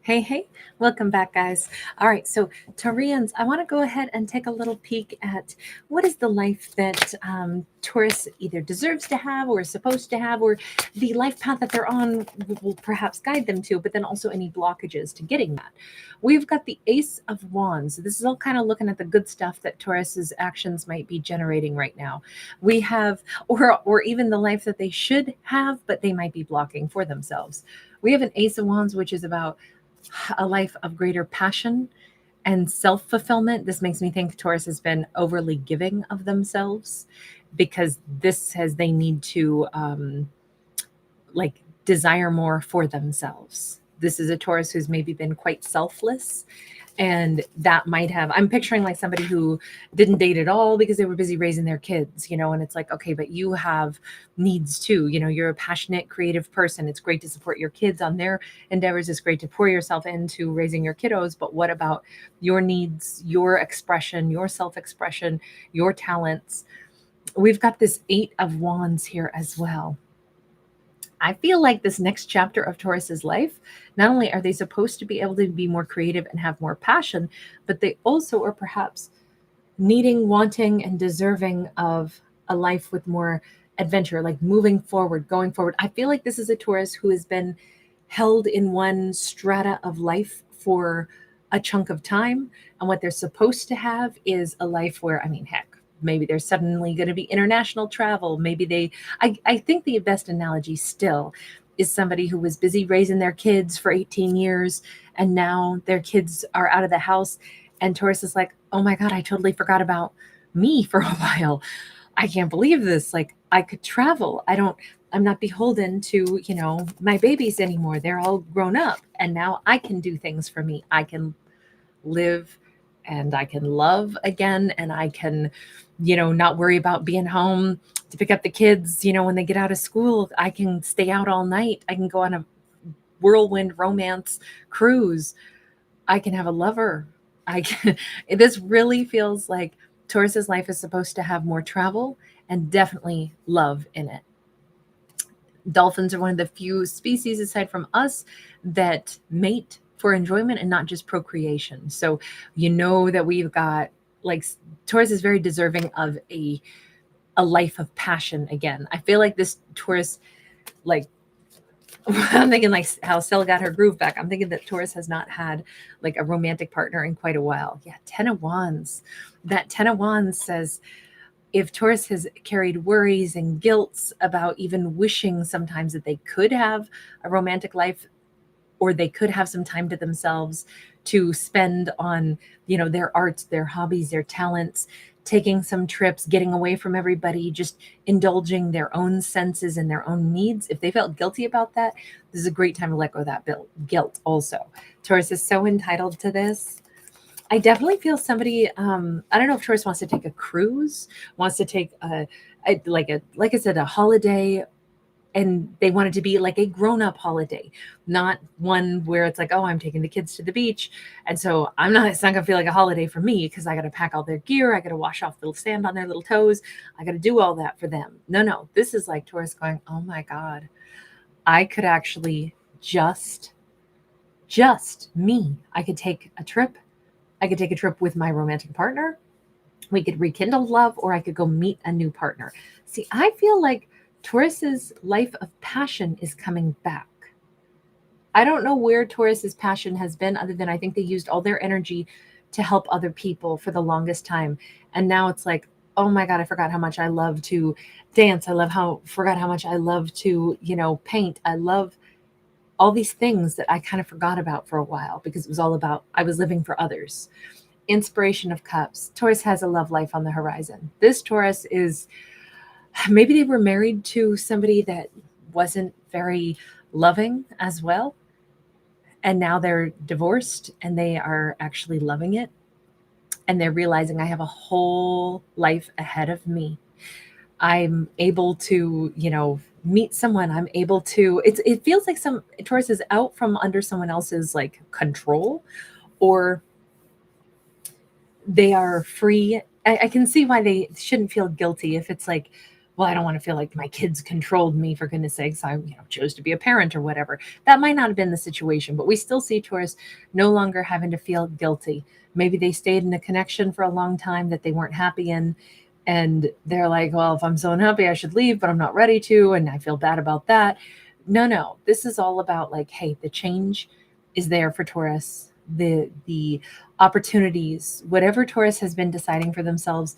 Hey, hey, welcome back, guys. All right, so Taurians, I want to go ahead and take a little peek at what is the life that Taurus either deserves to have or is supposed to have, or the life path that they're on will perhaps guide them to, but then also any blockages to getting that. We've got the Ace of Wands. This is all kind of looking at the good stuff that Taurus's actions might be generating right now. We have, or even the life that they should have, but they might be blocking for themselves. We have an Ace of Wands, which is about a life of greater passion and self-fulfillment. This makes me think Taurus has been overly giving of themselves because this says they need to like desire more for themselves. This is a Taurus who's maybe been quite selfless, and that might have, I'm picturing like somebody who didn't date at all because they were busy raising their kids, and it's like, okay, but you have needs too. You're a passionate, creative person. It's great to support your kids on their endeavors. It's great to pour yourself into raising your kiddos, but what about your needs, your expression, your self-expression, your talents? We've got this Eight of Wands here as well. I feel like this next chapter of Taurus's life, not only are they supposed to be able to be more creative and have more passion, but they also are perhaps needing, wanting, and deserving of a life with more adventure, like moving forward, going forward. I feel like this is a Taurus who has been held in one strata of life for a chunk of time. And what they're supposed to have is a life where, I mean, heck, maybe there's suddenly going to be international travel. Maybe I think the best analogy still is somebody who was busy raising their kids for 18 years and now their kids are out of the house. And Taurus is like, oh my God, I totally forgot about me for a while. I can't believe this. Like, I could travel. I'm not beholden to, my babies anymore. They're all grown up. And now I can do things for me. I can live and I can love again. And I can, not worry about being home to pick up the kids, when they get out of school. I can stay out all night. I can go on a whirlwind romance cruise. I can have a lover. This really feels like Taurus's life is supposed to have more travel and definitely love in it. Dolphins are one of the few species aside from us that mate for enjoyment and not just procreation. So that we've got, like, Taurus is very deserving of a life of passion again. I feel like this Taurus, like, I'm thinking like how Stella got her groove back. I'm thinking that Taurus has not had like a romantic partner in quite a while. Yeah, Ten of Wands. That Ten of Wands says if Taurus has carried worries and guilts about even wishing sometimes that they could have a romantic life, or they could have some time to themselves to spend on, their arts, their hobbies, their talents, taking some trips, getting away from everybody, just indulging their own senses and their own needs. If they felt guilty about that, this is a great time to let go of that guilt also. Taurus is so entitled to this. I definitely feel somebody, I don't know if Taurus wants to take a cruise, wants to take like I said, a holiday, and they want it to be like a grown-up holiday, not one where it's like, oh, I'm taking the kids to the beach. And so it's not gonna feel like a holiday for me because I got to pack all their gear. I got to wash off the sand on their little toes. I got to do all that for them. No, this is like Taurus going, oh my God, I could actually just me. I could take a trip. I could take a trip with my romantic partner. We could rekindle love, or I could go meet a new partner. See, I feel like Taurus's life of passion is coming back. I don't know where Taurus's passion has been, other than I think they used all their energy to help other people for the longest time. And now it's like, oh my God, I forgot how much I love to dance. Forgot how much I love to, paint. I love all these things that I kind of forgot about for a while because it was all about, I was living for others. Inspiration of Cups. Taurus has a love life on the horizon. This Taurus is, maybe they were married to somebody that wasn't very loving as well. And now they're divorced and they are actually loving it. And they're realizing I have a whole life ahead of me. I'm able to, meet someone. I'm able to, it feels like some Taurus is out from under someone else's like control, or they are free. I can see why they shouldn't feel guilty if it's like well, I don't want to feel like my kids controlled me, for goodness sakes. I, chose to be a parent or whatever. That might not have been the situation, but we still see Taurus no longer having to feel guilty. Maybe they stayed in a connection for a long time that they weren't happy in. And they're like, well, if I'm so unhappy, I should leave, but I'm not ready to. And I feel bad about that. No. This is all about like, hey, the change is there for Taurus. The opportunities, whatever Taurus has been deciding for themselves,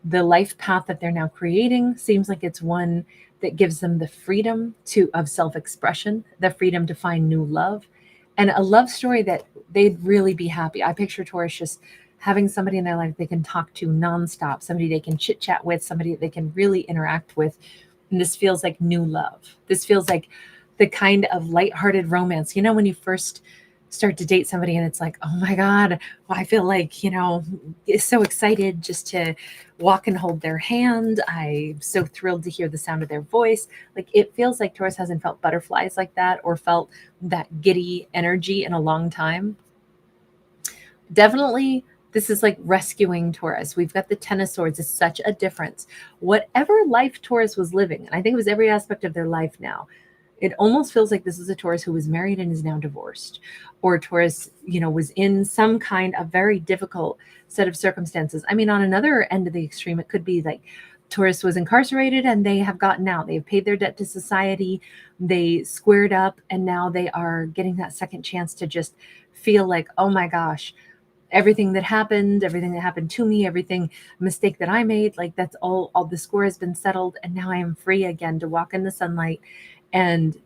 the life path that they're now creating seems like it's one that gives them the freedom of self-expression, the freedom to find new love, and a love story that they'd really be happy. I picture Taurus just having somebody in their life they can talk to nonstop, somebody they can chit chat with, somebody that they can really interact with. And this feels like new love. This feels like the kind of lighthearted romance. When you first start to date somebody and it's like, oh my God, well, I feel like, is so excited just to walk and hold their hand. I'm so thrilled to hear the sound of their voice. Like it feels like Taurus hasn't felt butterflies like that or felt that giddy energy in a long time. Definitely, this is like rescuing Taurus. We've got the Ten of Swords. It's such a difference. Whatever life Taurus was living, and I think it was every aspect of their life now, it almost feels like this is a Taurus who was married and is now divorced, or Taurus, was in some kind of very difficult set of circumstances. I mean, on another end of the extreme, it could be like Taurus was incarcerated and they have gotten out. They've paid their debt to society. They squared up and now they are getting that second chance to just feel like, oh my gosh, everything that happened to me, everything mistake that I made, like that's all the score has been settled. And now I am free again to walk in the sunlight. And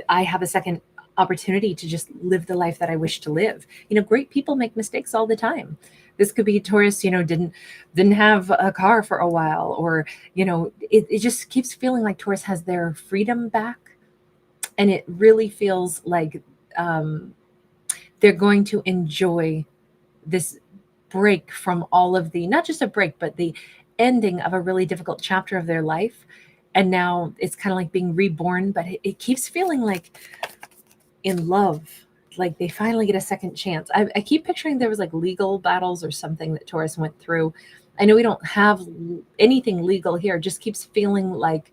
I have a second opportunity to just live the life that I wish to live. Great people make mistakes all the time. This could be Taurus, didn't have a car for a while, or, it just keeps feeling like Taurus has their freedom back. And it really feels like they're going to enjoy this break from all of the, not just a break, but the ending of a really difficult chapter of their life. And now it's kind of like being reborn, but it keeps feeling like in love, like they finally get a second chance. I keep picturing there was like legal battles or something that Taurus went through. I know we don't have anything legal here. It just keeps feeling like,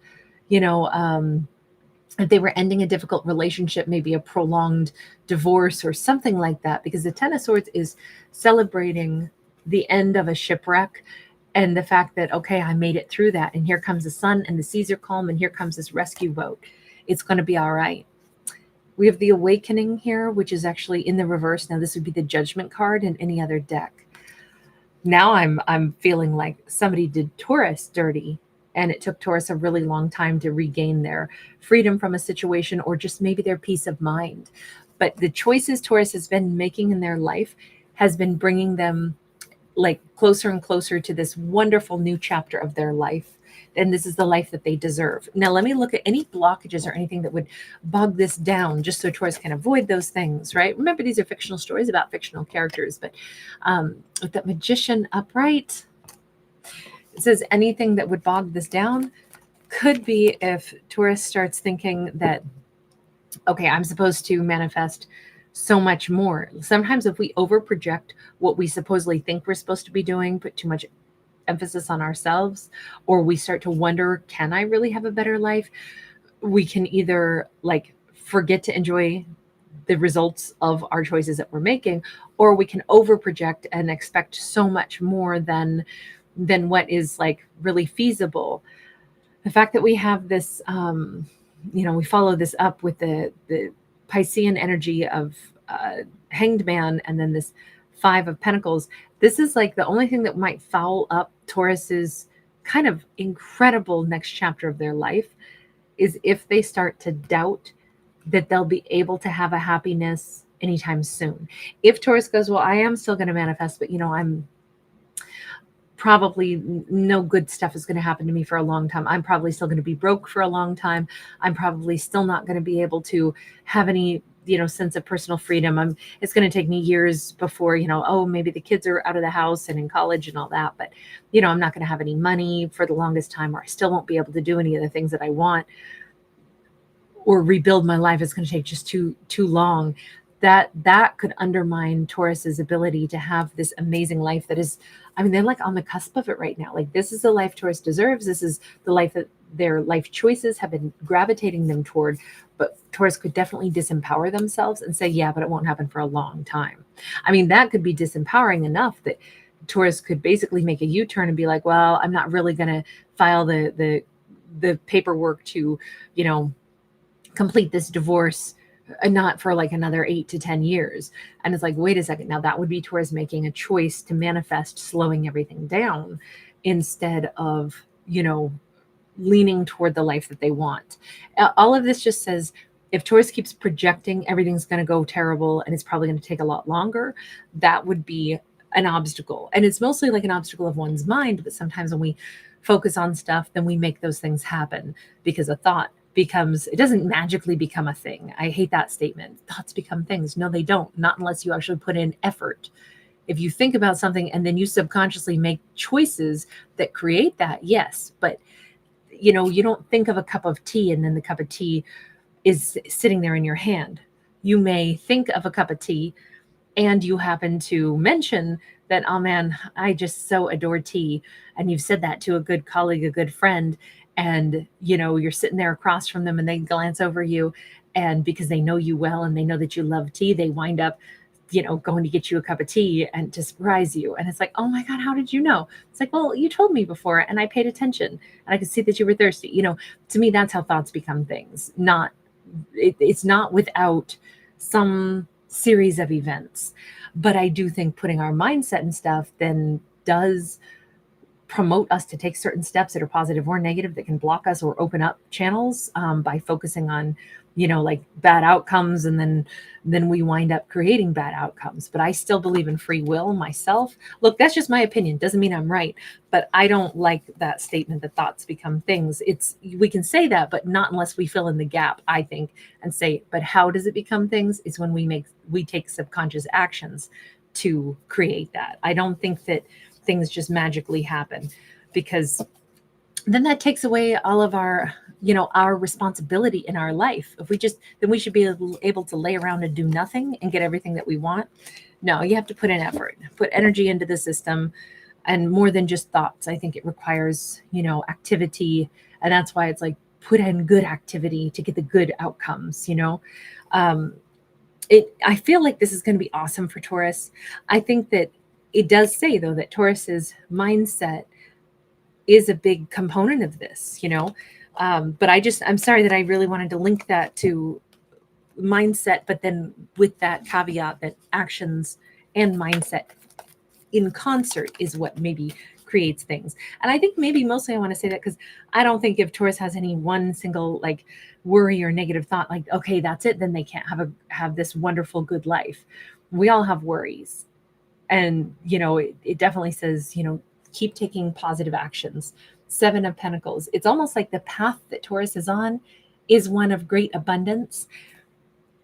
if they were ending a difficult relationship, maybe a prolonged divorce or something like that, because the Ten of Swords is celebrating the end of a shipwreck and the fact that, okay, I made it through that. And here comes the sun and the seas are calm. And here comes this rescue boat. It's going to be all right. We have the Awakening here, which is actually in the reverse. Now this would be the Judgment card in any other deck. Now I'm feeling like somebody did Taurus dirty. And it took Taurus a really long time to regain their freedom from a situation or just maybe their peace of mind. But the choices Taurus has been making in their life has been bringing them like closer and closer to this wonderful new chapter of their life. And this is the life that they deserve. Now, let me look at any blockages or anything that would bog this down just so Taurus can avoid those things, right? Remember, these are fictional stories about fictional characters. But with that Magician upright, it says anything that would bog this down could be if Taurus starts thinking that, okay, I'm supposed to manifest so much more. Sometimes if we overproject what we supposedly think we're supposed to be doing, put too much emphasis on ourselves, or we start to wonder, can I really have a better life? We can either like forget to enjoy the results of our choices that we're making, or we can overproject and expect so much more than what is like really feasible. The fact that we have this, we follow this up with the Piscean energy of Hanged Man, and then this Five of Pentacles. This is like the only thing that might foul up Taurus's kind of incredible next chapter of their life is if they start to doubt that they'll be able to have a happiness anytime soon. If Taurus goes, well, I am still going to manifest, but I'm probably no good stuff is going to happen to me for a long time. I'm probably still going to be broke for a long time. I'm probably still not going to be able to have any, sense of personal freedom. It's going to take me years before, maybe the kids are out of the house and in college and all that. But, I'm not going to have any money for the longest time, or I still won't be able to do any of the things that I want, or rebuild my life. It's going to take just too long. That could undermine Taurus's ability to have this amazing life that is, they're like on the cusp of it right now. Like this is the life Taurus deserves. This is the life that their life choices have been gravitating them toward, but Taurus could definitely disempower themselves and say, yeah, but it won't happen for a long time. I mean, that could be disempowering enough that Taurus could basically make a U-turn and be like, well, I'm not really going to file the paperwork to, you know, complete this divorce, not for like another 8 to 10 years. And it's like, wait a second, now that would be Taurus making a choice to manifest slowing everything down instead of, you know, leaning toward the life that they want. All of this just says, if Taurus keeps projecting everything's going to go terrible and it's probably going to take a lot longer, that would be an obstacle. And it's mostly like an obstacle of one's mind, but sometimes when we focus on stuff, then we make those things happen because a thought becomes, it doesn't magically become a thing. I hate that statement. Thoughts become things. No, they don't. Not unless you actually put in effort. If you think about something and then you subconsciously make choices that create that, yes, but you know, you don't think of a cup of tea and then the cup of tea is sitting there in your hand. You may think of a cup of tea and you happen to mention that, oh man, I just so adore tea. And you've said that to a good colleague, a good friend, and you know, you're sitting there across from them and they glance over you, and because they know you well and they know that you love tea, they wind up, you know, going to get you a cup of tea and to surprise you. And it's like, oh my God, how did you know? It's like, well, you told me before and I paid attention and I could see that you were thirsty. You know, to me, that's how thoughts become things. It's not without some series of events. But I do think putting our mindset and stuff then does promote us to take certain steps that are positive or negative that can block us or open up channels by focusing on, you know, like bad outcomes, and then we wind up creating bad outcomes. But I still believe in free will myself. Look, that's just my opinion, doesn't mean I'm right, but I don't like that statement that thoughts become things. It's, we can say that, but not unless we fill in the gap, I think, and say, but how does it become things? Is when we take subconscious actions to create that. I don't think that things just magically happen, because then that takes away all of our, you know, our responsibility in our life. If we just, then we should be able to lay around and do nothing and get everything that we want. No, you have to put in effort, put energy into the system, and more than just thoughts. I think it requires, you know, activity. And that's why it's like, put in good activity to get the good outcomes, you know. I feel like this is going to be awesome for Taurus. I think that it does say, though, that Taurus's mindset is a big component of this, you know. But I'm sorry that I really wanted to link that to mindset, but then with that caveat that actions and mindset in concert is what maybe creates things. And I think maybe mostly I want to say that because I don't think if Taurus has any one single like worry or negative thought, like, okay, that's it, then they can't have this wonderful good life. We all have worries. And, you know, it definitely says, you know, keep taking positive actions. 7 of Pentacles. It's almost like the path that Taurus is on is one of great abundance.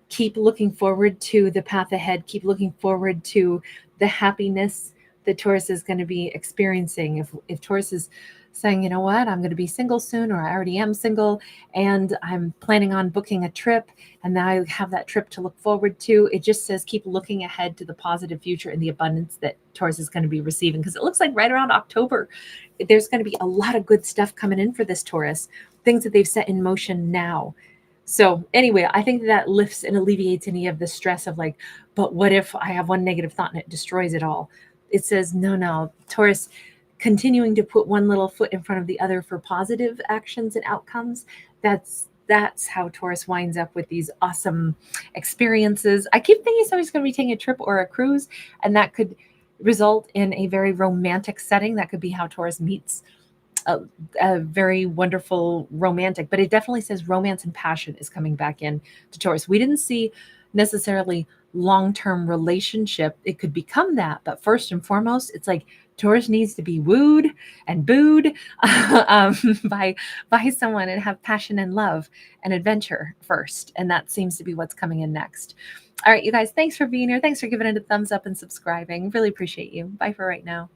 Keep looking forward to the path ahead. Keep looking forward to the happiness that Taurus is going to be experiencing. If Taurus is saying, you know what, I'm going to be single soon, or I already am single, and I'm planning on booking a trip, and now I have that trip to look forward to. It just says keep looking ahead to the positive future and the abundance that Taurus is going to be receiving, because it looks like right around October, there's going to be a lot of good stuff coming in for this Taurus, things that they've set in motion now. So anyway, I think that lifts and alleviates any of the stress of like, but what if I have one negative thought and it destroys it all? It says, no, Taurus, continuing to put one little foot in front of the other for positive actions and outcomes. That's how Taurus winds up with these awesome experiences. I keep thinking somebody's going to be taking a trip or a cruise, and that could result in a very romantic setting. That could be how Taurus meets a very wonderful romantic, but it definitely says romance and passion is coming back in to Taurus. We didn't see necessarily long-term relationship. It could become that, but first and foremost, it's like Taurus needs to be wooed and booed by someone and have passion and love and adventure first. And that seems to be what's coming in next. All right, you guys, thanks for being here. Thanks for giving it a thumbs up and subscribing. Really appreciate you. Bye for right now.